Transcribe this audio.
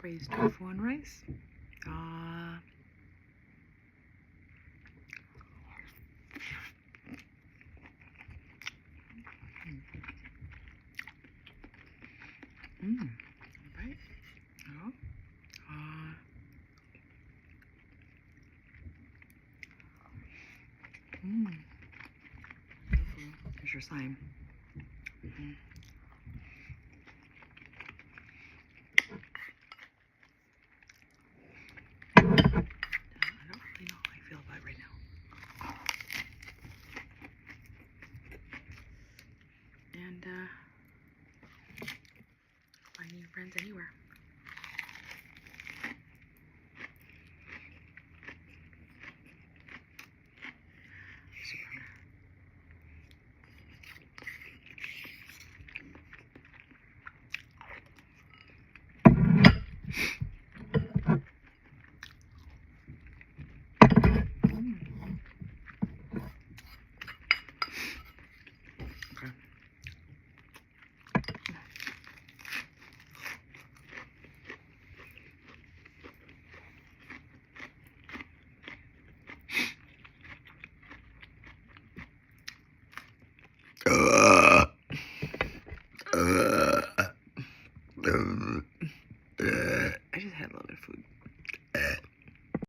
braised tofu and rice. Ah. Right. Oh. Tofu. Here's your sign. I don't really know how I feel about it right now. And finding your friends anywhere. Super. Okay. Uh.